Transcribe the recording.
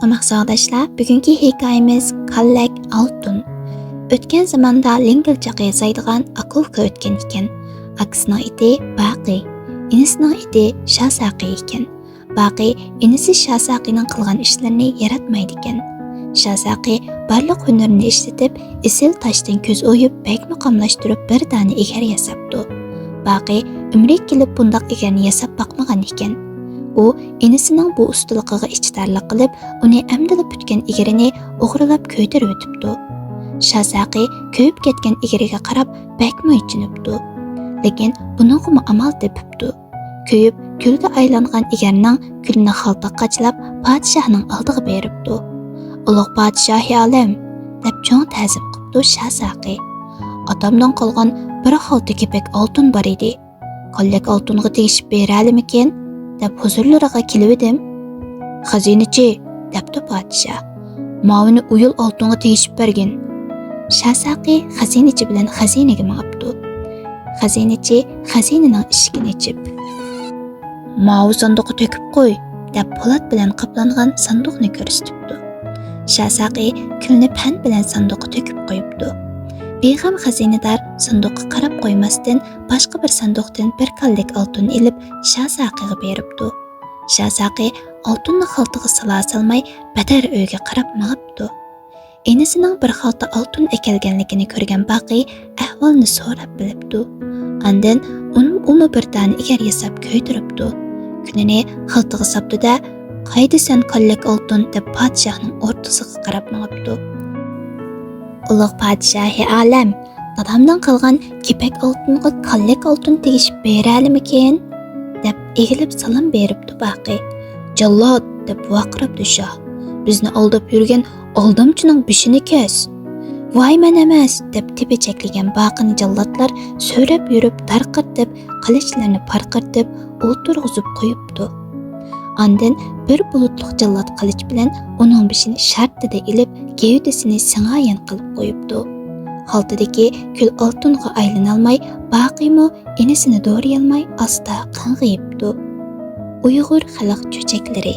Maqsadashlar, bugungi hikoyamiz Kallak Altun. O'tgan zamonda Lingilchaqa yasaydigan Akulka o'tgan ekan. Akasining iti Baqi, inisining iti Shasaqi ekan. Baqi inisi Shasaqining qilgan ishlarini yaratmaydi ekan. Shasaqi barliq hunarini ishlatib, isil toshdan ko'z o'yib, bak muqamlashtirib bir dona egar yasabdi. Baqi umri kelib bundaq egarni yasab boqmagan ekan. U inisining bu ustaligiga ichtarlik qilib, uni amdilib putgan egarini o'g'rilab ko'ydirib o'tibdi. Shasaqi ko'yib ketgan egariga qarab bakmi ichinibdi. Lekin buningga amal tepibdi. Ko'yib kulga aylangan egarning kulni xaltaq qachlab podshohning oldiga beribdi. Ulug' podshohi olam, deb cho'ng ta'zim qilibdi Shasaqi. Otamdan qolgan bir xalta kepak oltin bor edi. Kallak oltinga tegishib beralimikin? deb huzurlariga kelibdim. Xazinachi, debdi podshoh. Mavini uyul oltinga tegishib bergin. Shasaqi xazinachi bilan xazinaga mangibdi. Xazinachi xazinaning eshigini ochib, "Mavi sanduqqa to'kib qo'y", deb po'lat bilan qoplangan sanduqni ko'rsatibdi. Shasaqi kulni pan bilan sanduqqa to'kib qo'yibdi. Beg'am xazinador sanduqqa qarab qo'ymasdan boshqa bir sanduqdan bir kallak oltin ilib Shasaqiga beribdi. Shasaqi oltinni xaltaga solmay badar uyga qarab mangibdi. Enisining bir xalta oltin ekelganligini ko'rgan Baqi ahvolni so'rab bilibdi. Andan uni bir dona egar yasab ko'ydiribdi. Kunini xaltaga sapdi-da, "Qaydasan kallak oltin?" deb podshohning o'rtasiga qarab mangibdi. Ulug' podshohi olam, dadamdan qolgan kepak oltinga kallak oltin tegishib beralimikin? deb egilib salom beribdi Baqi. "Jallod", deb vaqiribdi shoh. "Bizni aldab yurgan aldamchining beshini kes." "Voy men emas", deb tepechaklagan Baqini jallodlar so'rab yurib tarqatib, qilichlarini parqatib, o'ltirg'izib qo'yibdi. Andan bir bulutliq jallod qilich bilan uning beshini shartida ilib, gevdasini singayan qilib qo'yibdi. Xaltadagi kul oltinga aylanolmay, Baqimo enisini do'riyolmay asta qing'iyibdi. Uyg'ur xalq cho'chaklari.